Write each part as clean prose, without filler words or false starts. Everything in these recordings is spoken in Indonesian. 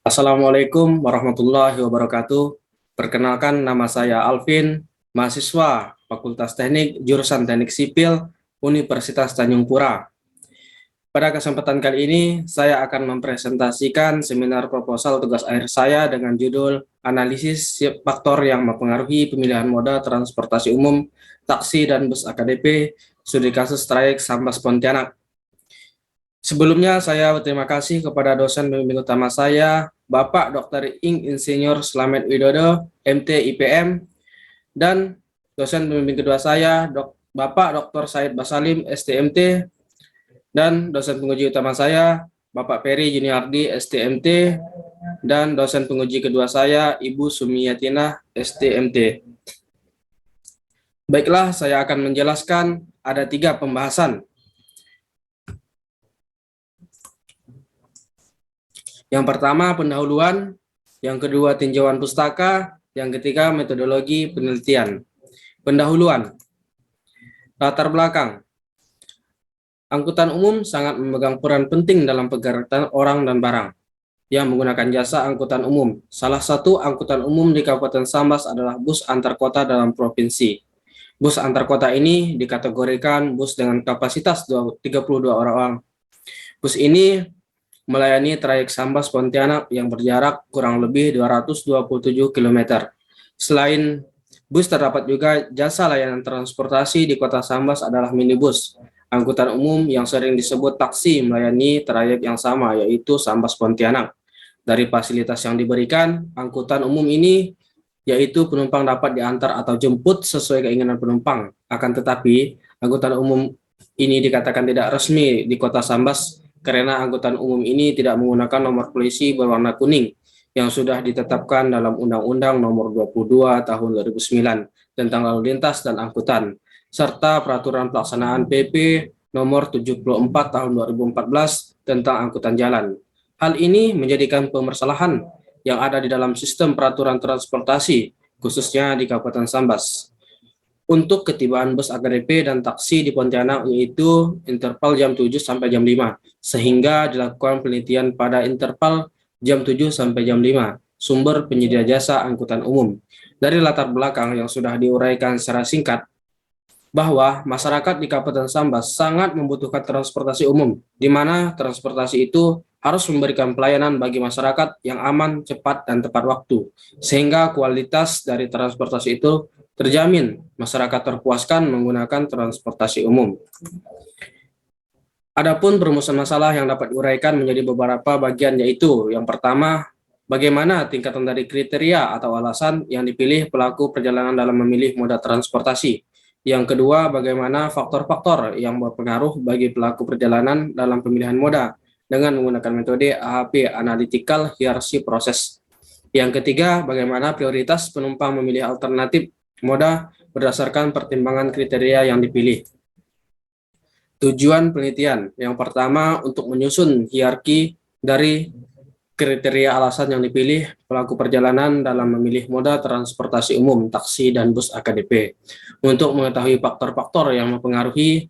Assalamualaikum warahmatullahi wabarakatuh. Perkenalkan, nama saya Alvin, mahasiswa Fakultas Teknik jurusan Teknik Sipil Universitas Tanjung Pura. Pada kesempatan kali ini, saya akan mempresentasikan seminar proposal tugas akhir saya dengan judul Analisis Faktor yang Mempengaruhi Pemilihan Moda Transportasi Umum, Taksi dan Bus AKDP, Studi Kasus Trayek Sambas Pontianak. Sebelumnya, saya berterima kasih kepada dosen pembimbing utama saya, Bapak Dr. Ing Insinyur Slamet Widodo, MT IPM, dan dosen pembimbing kedua saya, Bapak Dr. Said Basalim, STMT, dan dosen penguji utama saya, Bapak Peri Juniardi, STMT, dan dosen penguji kedua saya, Ibu Sumiyatina, STMT. Baiklah, saya akan menjelaskan ada 3 pembahasan. Yang pertama, pendahuluan. Yang kedua, tinjauan pustaka. Yang ketiga, metodologi penelitian. Pendahuluan. Latar belakang. Angkutan umum sangat memegang peran penting dalam pergerakan orang dan barang yang menggunakan jasa angkutan umum. Salah satu angkutan umum di Kabupaten Sambas adalah bus antar kota dalam provinsi. Bus antar kota ini dikategorikan bus dengan kapasitas 32 orang. Bus ini melayani trayek Sambas Pontianak yang berjarak kurang lebih 227 km. Selain bus, terdapat juga jasa layanan transportasi di Kota Sambas adalah minibus, angkutan umum yang sering disebut taksi melayani trayek yang sama, yaitu Sambas Pontianak. Dari fasilitas yang diberikan, angkutan umum ini yaitu penumpang dapat diantar atau jemput sesuai keinginan penumpang. Akan tetapi, angkutan umum ini dikatakan tidak resmi di Kota Sambas karena angkutan umum ini tidak menggunakan nomor polisi berwarna kuning yang sudah ditetapkan dalam Undang-Undang Nomor 22 Tahun 2009 tentang lalu lintas dan angkutan, serta Peraturan Pelaksanaan PP Nomor 74 Tahun 2014 tentang angkutan jalan. Hal ini menjadikan pemasalahan yang ada di dalam sistem peraturan transportasi, khususnya di Kabupaten Sambas. Untuk ketibaan bus AKDP dan taksi di Pontianak yaitu interval jam 7 sampai jam 5, sehingga dilakukan penelitian pada interval jam 7 sampai jam 5, sumber penyedia jasa angkutan umum. Dari latar belakang yang sudah diuraikan secara singkat, bahwa masyarakat di Kabupaten Sambas sangat membutuhkan transportasi umum, di mana transportasi itu harus memberikan pelayanan bagi masyarakat yang aman, cepat, dan tepat waktu, sehingga kualitas dari transportasi itu terjamin, masyarakat terpuaskan menggunakan transportasi umum. Adapun perumusan masalah yang dapat diuraikan menjadi beberapa bagian, yaitu yang pertama, bagaimana tingkatan dari kriteria atau alasan yang dipilih pelaku perjalanan dalam memilih moda transportasi. Yang kedua, bagaimana faktor-faktor yang berpengaruh bagi pelaku perjalanan dalam pemilihan moda dengan menggunakan metode AHP, Analytical Hierarchy Process. Yang ketiga, bagaimana prioritas penumpang memilih alternatif moda berdasarkan pertimbangan kriteria yang dipilih. Tujuan penelitian. Yang pertama, untuk menyusun hierarki dari kriteria alasan yang dipilih pelaku perjalanan dalam memilih moda transportasi umum, taksi, dan bus AKDP. Untuk mengetahui faktor-faktor yang mempengaruhi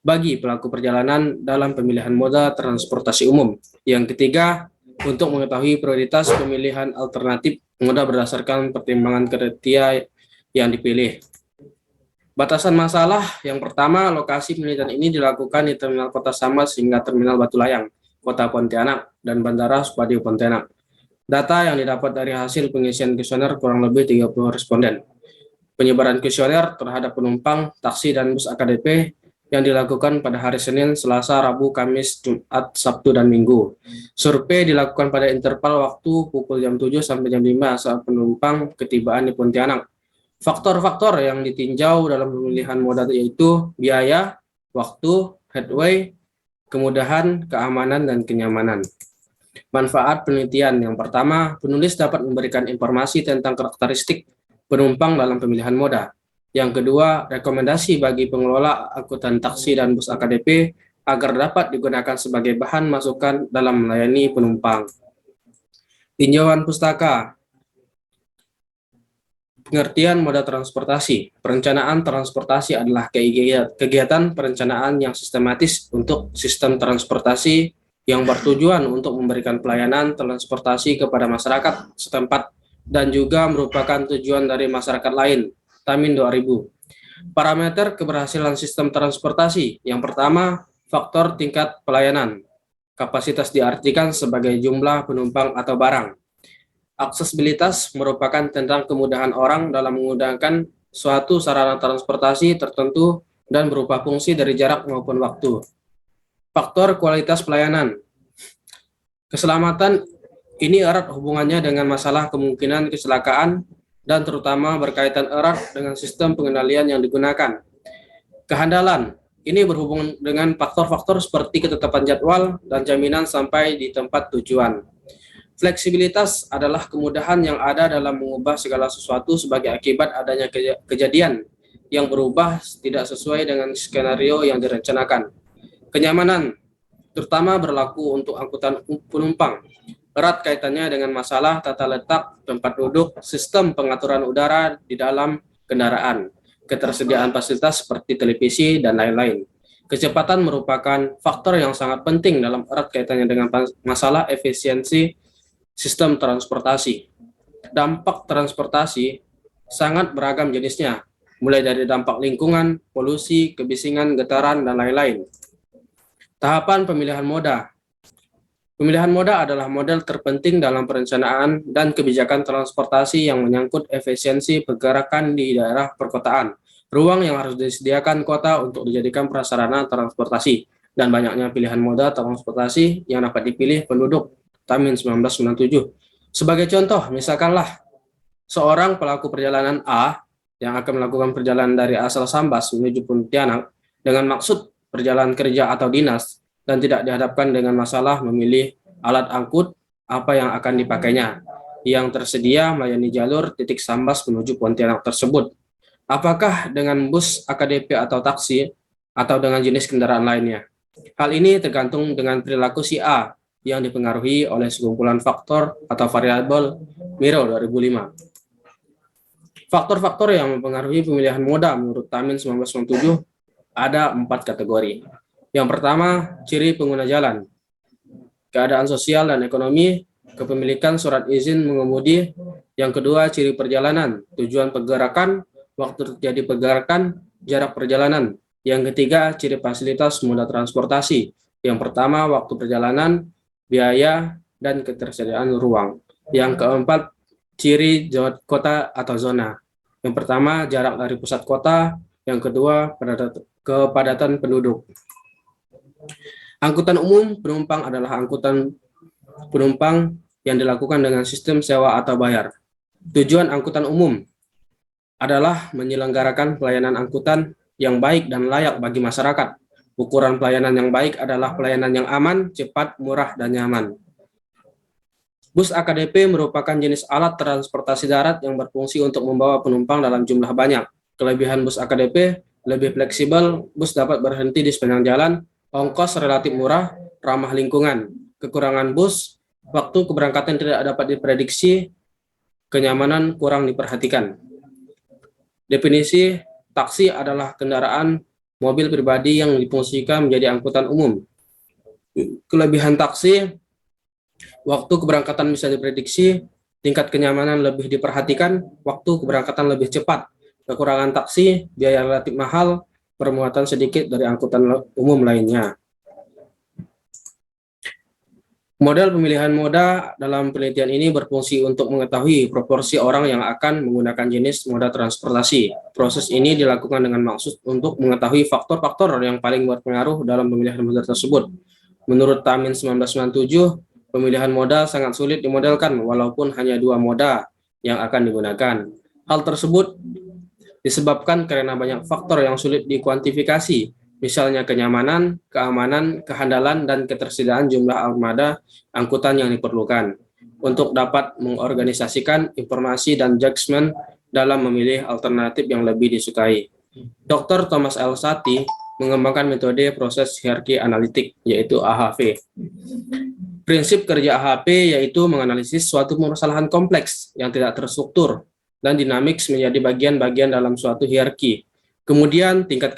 bagi pelaku perjalanan dalam pemilihan moda transportasi umum. Yang ketiga, untuk mengetahui prioritas pemilihan alternatif moda berdasarkan pertimbangan kriteria yang dipilih. Batasan masalah yang pertama, lokasi penelitian ini dilakukan di Terminal Kota Sambas hingga Terminal Batu Layang, Kota Pontianak, dan Bandara Supadio Pontianak. Data yang didapat dari hasil pengisian kuesioner kurang lebih 30 responden. Penyebaran kuesioner terhadap penumpang, taksi, dan bus AKDP yang dilakukan pada hari Senin, Selasa, Rabu, Kamis, Jumat, Sabtu, dan Minggu. Survei dilakukan pada interval waktu pukul jam 7 sampai jam 5 saat penumpang ketibaan di Pontianak. Faktor-faktor yang ditinjau dalam pemilihan moda yaitu biaya, waktu, headway, kemudahan, keamanan, dan kenyamanan. Manfaat penelitian yang pertama, penulis dapat memberikan informasi tentang karakteristik penumpang dalam pemilihan moda. Yang kedua, rekomendasi bagi pengelola angkutan taksi dan bus AKDP agar dapat digunakan sebagai bahan masukan dalam melayani penumpang. Tinjauan pustaka. Pengertian moda transportasi. Perencanaan transportasi adalah kegiatan perencanaan yang sistematis untuk sistem transportasi yang bertujuan untuk memberikan pelayanan transportasi kepada masyarakat setempat dan juga merupakan tujuan dari masyarakat lain, Tamin 2000. Parameter keberhasilan sistem transportasi. Yang pertama, faktor tingkat pelayanan. Kapasitas diartikan sebagai jumlah penumpang atau barang. Aksesibilitas merupakan tentang kemudahan orang dalam menggunakan suatu sarana transportasi tertentu dan berupa fungsi dari jarak maupun waktu. Faktor kualitas pelayanan. Keselamatan ini erat hubungannya dengan masalah kemungkinan kecelakaan dan terutama berkaitan erat dengan sistem pengendalian yang digunakan. Kehandalan ini berhubungan dengan faktor-faktor seperti ketetapan jadwal dan jaminan sampai di tempat tujuan. Fleksibilitas adalah kemudahan yang ada dalam mengubah segala sesuatu sebagai akibat adanya kejadian yang berubah tidak sesuai dengan skenario yang direncanakan. Kenyamanan terutama berlaku untuk angkutan penumpang. Erat kaitannya dengan masalah tata letak, tempat duduk, sistem pengaturan udara di dalam kendaraan, ketersediaan fasilitas seperti televisi, dan lain-lain. Kecepatan merupakan faktor yang sangat penting dalam erat kaitannya dengan masalah efisiensi sistem transportasi. Dampak transportasi sangat beragam jenisnya, mulai dari dampak lingkungan, polusi, kebisingan, getaran, dan lain-lain. Tahapan pemilihan moda. Pemilihan moda adalah model terpenting dalam perencanaan dan kebijakan transportasi yang menyangkut efisiensi pergerakan di daerah perkotaan, ruang yang harus disediakan kota untuk dijadikan prasarana transportasi, dan banyaknya pilihan moda transportasi yang dapat dipilih penduduk Tamin 1997. Sebagai contoh, misalkanlah seorang pelaku perjalanan A yang akan melakukan perjalanan dari asal Sambas menuju Pontianak dengan maksud perjalanan kerja atau dinas dan tidak dihadapkan dengan masalah memilih alat angkut apa yang akan dipakainya yang tersedia melayani jalur titik Sambas menuju Pontianak tersebut. Apakah dengan bus AKDP atau taksi atau dengan jenis kendaraan lainnya? Hal ini tergantung dengan perilaku si A yang dipengaruhi oleh sekumpulan faktor atau variabel Miro 2005. Faktor-faktor yang mempengaruhi pemilihan moda menurut Tamin 1997 ada 4 kategori. Yang pertama, ciri pengguna jalan, keadaan sosial dan ekonomi, kepemilikan surat izin mengemudi. Yang kedua, ciri perjalanan, tujuan pergerakan, waktu terjadi pergerakan, jarak perjalanan. Yang ketiga, ciri fasilitas moda transportasi. Yang pertama, waktu perjalanan, biaya, dan ketersediaan ruang. Yang keempat, ciri kota atau zona. Yang pertama, jarak dari pusat kota. Yang kedua, kepadatan penduduk. Angkutan umum penumpang adalah angkutan penumpang yang dilakukan dengan sistem sewa atau bayar. Tujuan angkutan umum adalah menyelenggarakan pelayanan angkutan yang baik dan layak bagi masyarakat. Ukuran pelayanan yang baik adalah pelayanan yang aman, cepat, murah, dan nyaman. Bus AKDP merupakan jenis alat transportasi darat yang berfungsi untuk membawa penumpang dalam jumlah banyak. Kelebihan bus AKDP lebih fleksibel, bus dapat berhenti di sepanjang jalan, ongkos relatif murah, ramah lingkungan. Kekurangan bus, waktu keberangkatan tidak dapat diprediksi, kenyamanan kurang diperhatikan. Definisi taksi adalah kendaraan mobil pribadi yang difungsikan menjadi angkutan umum. Kelebihan taksi, waktu keberangkatan bisa diprediksi, tingkat kenyamanan lebih diperhatikan, waktu keberangkatan lebih cepat. Kekurangan taksi, biaya relatif mahal, permuatan sedikit dari angkutan umum lainnya. Model pemilihan moda dalam penelitian ini berfungsi untuk mengetahui proporsi orang yang akan menggunakan jenis moda transportasi. Proses ini dilakukan dengan maksud untuk mengetahui faktor-faktor yang paling berpengaruh dalam pemilihan moda tersebut. Menurut Tamin 1997, pemilihan moda sangat sulit dimodelkan walaupun hanya 2 moda yang akan digunakan. Hal tersebut disebabkan karena banyak faktor yang sulit dikuantifikasi, misalnya kenyamanan, keamanan, kehandalan, dan ketersediaan jumlah armada angkutan yang diperlukan untuk dapat mengorganisasikan informasi dan judgement dalam memilih alternatif yang lebih disukai. Dr. Thomas L. Satie mengembangkan metode proses hierarki analitik, yaitu AHV. Prinsip kerja AHP yaitu menganalisis suatu permasalahan kompleks yang tidak terstruktur dan dinamik menjadi bagian-bagian dalam suatu hierarki. Kemudian tingkat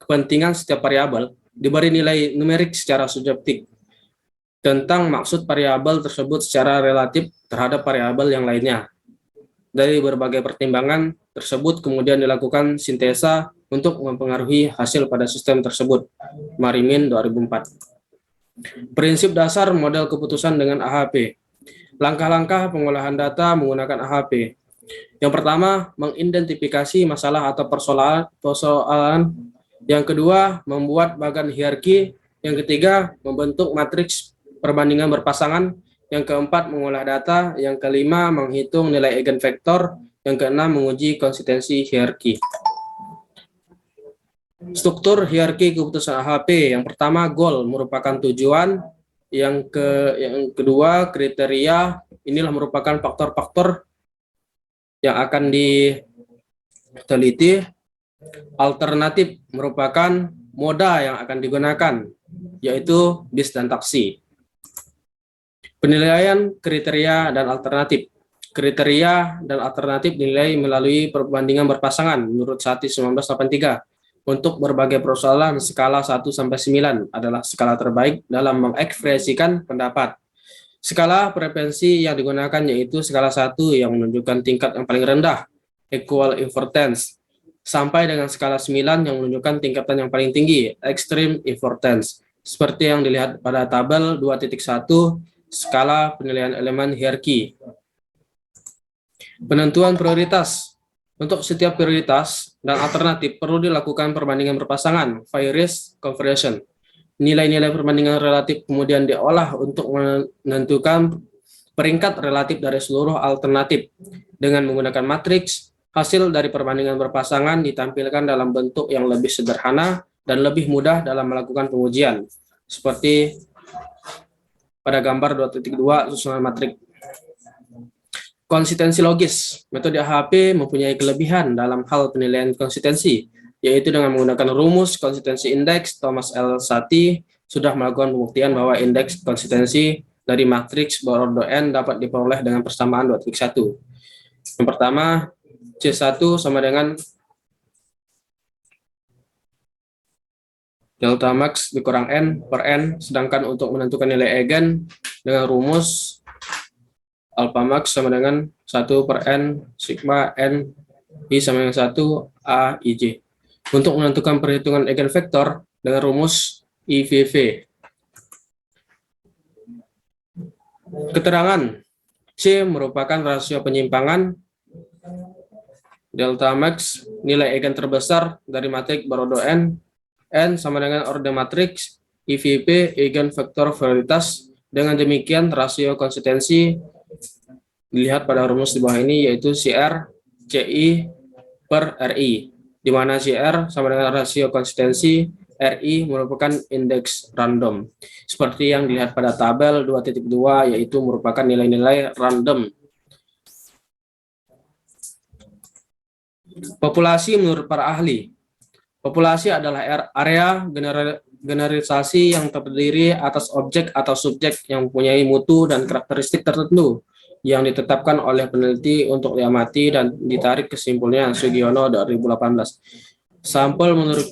kepentingan setiap variabel diberi nilai numerik secara subjektif. tentang maksud variabel tersebut secara relatif terhadap variabel yang lainnya. Dari berbagai pertimbangan tersebut kemudian dilakukan sintesa untuk mempengaruhi hasil pada sistem tersebut. Marimin 2004. Prinsip dasar model keputusan dengan AHP. Langkah-langkah pengolahan data menggunakan AHP. Yang pertama, mengidentifikasi masalah atau persoalan. Yang kedua, membuat bagan hierarki. Yang ketiga, membentuk matriks perbandingan berpasangan. Yang keempat, mengolah data. Yang kelima, menghitung nilai eigenvektor. Yang keenam, menguji konsistensi hierarki. Struktur hierarki keputusan AHP. Yang pertama, goal merupakan tujuan. Yang kedua, kriteria. Inilah merupakan faktor-faktor yang akan diteliti. Alternatif merupakan moda yang akan digunakan, yaitu bis dan taksi. Penilaian kriteria dan alternatif. Kriteria dan alternatif dinilai melalui perbandingan berpasangan menurut Sati 1983. Untuk berbagai persoalan, skala 1-9 adalah skala terbaik dalam mengekspresikan pendapat. Skala preferensi yang digunakan yaitu skala 1 yang menunjukkan tingkat yang paling rendah, equal importance, sampai dengan skala 9 yang menunjukkan tingkatan yang paling tinggi, extreme importance. Seperti yang dilihat pada tabel 2.1, skala penilaian elemen hierarki. Penentuan prioritas. Untuk setiap prioritas dan alternatif perlu dilakukan perbandingan berpasangan, variance conversion. Nilai-nilai perbandingan relatif kemudian diolah untuk menentukan peringkat relatif dari seluruh alternatif. Dengan menggunakan matriks, hasil dari perbandingan berpasangan ditampilkan dalam bentuk yang lebih sederhana dan lebih mudah dalam melakukan pengujian. Seperti pada gambar 2.2 susunan matriks. Konsistensi logis. Metode AHP mempunyai kelebihan dalam hal penilaian konsistensi, yaitu dengan menggunakan rumus konsistensi indeks. Thomas L. Sati sudah melakukan pembuktian bahwa indeks konsistensi dari matriks berordo n dapat diperoleh dengan persamaan 2.1. Yang pertama, C1 sama dengan delta max dikurang n per n, sedangkan untuk menentukan nilai eigen dengan rumus alpha max sama dengan 1 per n sigma n I sama dengan 1 a ij. Untuk menentukan perhitungan eigenvektor dengan rumus IVV. Keterangan C merupakan rasio penyimpangan delta max nilai eigen terbesar dari matriks berordo n sama dengan orde matriks IVP eigenvektor varietas. Dengan demikian rasio konsistensi dilihat pada rumus di bawah ini, yaitu CR CI per RI, di mana CR sama dengan rasio konsistensi, RI merupakan indeks random. Seperti yang dilihat pada tabel 2.2, yaitu merupakan nilai-nilai random. Populasi menurut para ahli. Populasi adalah area generalisasi yang terdiri atas objek atau subjek yang mempunyai mutu dan karakteristik tertentu yang ditetapkan oleh peneliti untuk diamati dan ditarik kesimpulannya. Sugiono 2018. Sampel menurut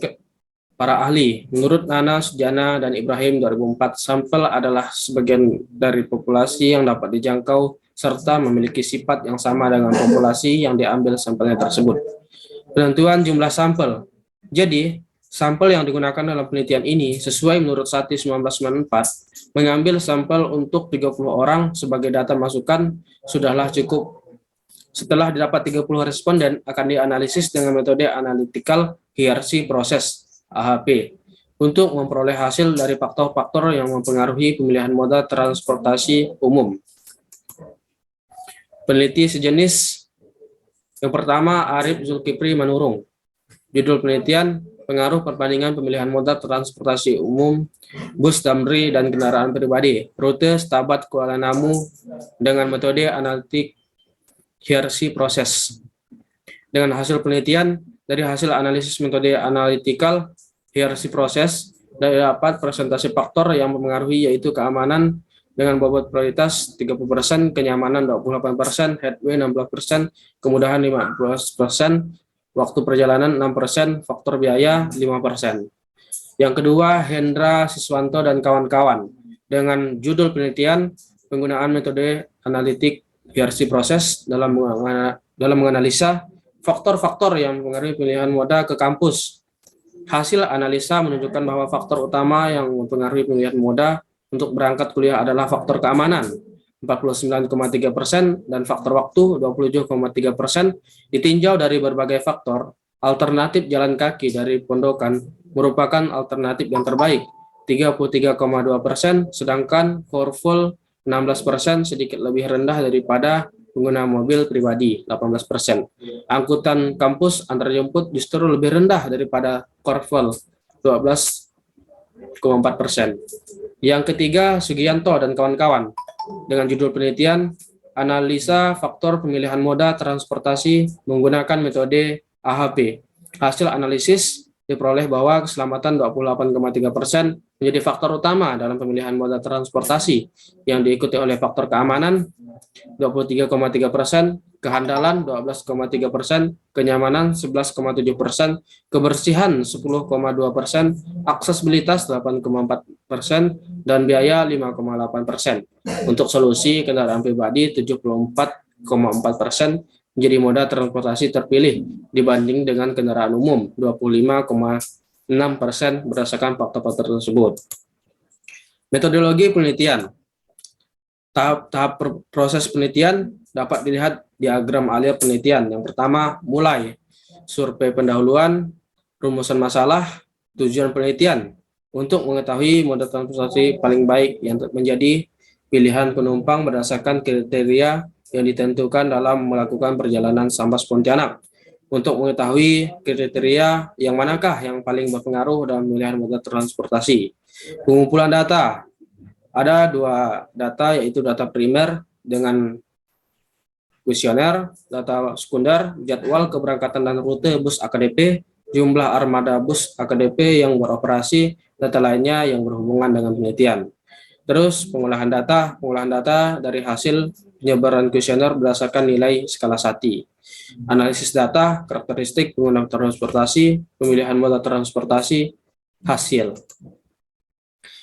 para ahli. Menurut Nana, Sujana, dan Ibrahim 2004, sampel adalah sebagian dari populasi yang dapat dijangkau serta memiliki sifat yang sama dengan populasi yang diambil sampelnya tersebut. Penentuan jumlah sampel. Jadi, sampel yang digunakan dalam penelitian ini sesuai menurut Sati 1994, mengambil sampel untuk 30 orang sebagai data masukan sudahlah cukup. Setelah didapat 30 responden, akan dianalisis dengan metode analytical hierarchy process AHP untuk memperoleh hasil dari faktor-faktor yang mempengaruhi pemilihan moda transportasi umum. Peneliti sejenis. Yang pertama, Arif Zulkifli Manurung. Judul penelitian, pengaruh perbandingan pemilihan moda transportasi umum, bus Damri dan kendaraan pribadi, rute Stabat Kuala Namu dengan metode analitik hierarchy proses. Dengan hasil penelitian, dari hasil analisis metode analytical hierarchy proses, dapat presentasi faktor yang mempengaruhi, yaitu keamanan dengan bobot prioritas 30%, kenyamanan 28%, headway 16%, kemudahan 15%, waktu perjalanan 6%, faktor biaya 5%. Yang kedua, Hendra Siswanto dan kawan-kawan. dengan judul penelitian penggunaan metode analitik hierarki proses dalam menganalisa faktor-faktor yang mempengaruhi pilihan moda ke kampus. Hasil analisa menunjukkan bahwa faktor utama yang mempengaruhi pilihan moda untuk berangkat kuliah adalah faktor keamanan 49,3% dan faktor waktu 27,3%. Ditinjau dari berbagai faktor, alternatif jalan kaki dari pondokan merupakan alternatif yang terbaik 33,2%, sedangkan carpool 16% sedikit lebih rendah daripada pengguna mobil pribadi 18%. Angkutan kampus antar jemput justru lebih rendah daripada carpool 12,4%. Yang ketiga, Sugianto dan kawan-kawan dengan judul penelitian analisa faktor pemilihan moda transportasi menggunakan metode AHP. Hasil analisis diperoleh bahwa keselamatan 28,3% menjadi faktor utama dalam pemilihan moda transportasi yang diikuti oleh faktor keamanan 23,3%, kehandalan 12,3%, kenyamanan 11,7%, kebersihan 10,2%, aksesibilitas 8,4%, dan biaya 5,8%. Untuk solusi kendaraan pribadi 74,4% menjadi moda transportasi terpilih dibanding dengan kendaraan umum 25,6% berdasarkan faktor-faktor tersebut. Metodologi penelitian. Tahap proses penelitian dapat dilihat diagram alir penelitian. Yang pertama, mulai survei pendahuluan, rumusan masalah, tujuan penelitian untuk mengetahui moda transportasi paling baik yang menjadi pilihan penumpang berdasarkan kriteria yang ditentukan dalam melakukan perjalanan Sambas Pontianak. Untuk mengetahui kriteria yang manakah yang paling berpengaruh dalam pemilihan moda transportasi. Pengumpulan data. Ada dua data, yaitu data primer dengan kuesioner, data sekunder, jadwal keberangkatan dan rute bus AKDP, jumlah armada bus AKDP yang beroperasi, data lainnya yang berhubungan dengan penelitian. Terus pengolahan data dari hasil penyebaran kuesioner berdasarkan nilai skala Sati. Analisis data, karakteristik pengguna transportasi, pemilihan moda transportasi, hasil.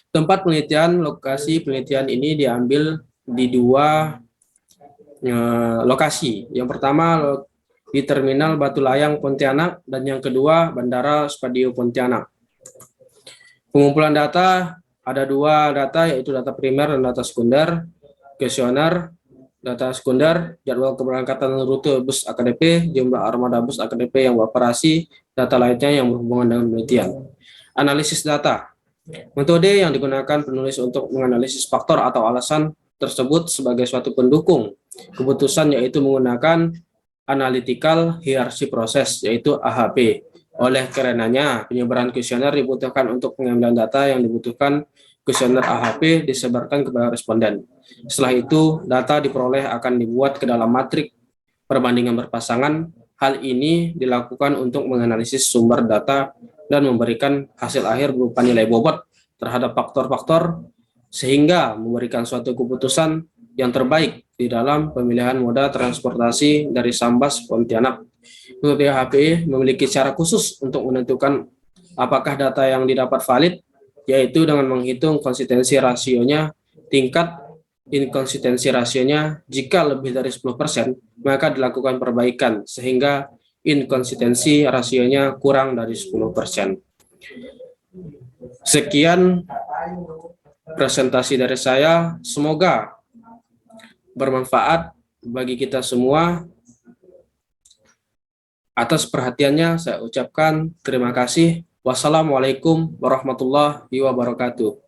Tempat penelitian, lokasi penelitian ini diambil di dua lokasi. Yang pertama di Terminal Batu Layang Pontianak dan yang kedua Bandara Spadio Pontianak. Pengumpulan data, ada dua data, yaitu data primer dan data sekunder. Kuesioner, data sekunder, jadwal keberangkatan rute bus AKDP, jumlah armada bus AKDP yang beroperasi, data lainnya yang berhubungan dengan penelitian. Analisis data. Metode yang digunakan penulis untuk menganalisis faktor atau alasan tersebut sebagai suatu pendukung keputusan, yaitu menggunakan analytical hierarchy process, yaitu AHP. Oleh karenanya, penyebaran kuesioner dibutuhkan untuk pengambilan data yang dibutuhkan. Kuesioner AHP disebarkan kepada responden. Setelah itu, data diperoleh akan dibuat ke dalam matrik perbandingan berpasangan. Hal ini dilakukan untuk menganalisis sumber data dan memberikan hasil akhir berupa nilai bobot terhadap faktor-faktor sehingga memberikan suatu keputusan yang terbaik di dalam pemilihan moda transportasi dari Sambas Pontianak. Metode AHP memiliki cara khusus untuk menentukan apakah data yang didapat valid, yaitu dengan menghitung konsistensi rasionya. Tingkat inkonsistensi rasionya jika lebih dari 10%, maka dilakukan perbaikan sehingga inkonsistensi rasionya kurang dari 10%. Sekian presentasi dari saya, semoga bermanfaat bagi kita semua. Atas perhatiannya saya ucapkan terima kasih. Wassalamualaikum warahmatullahi wabarakatuh.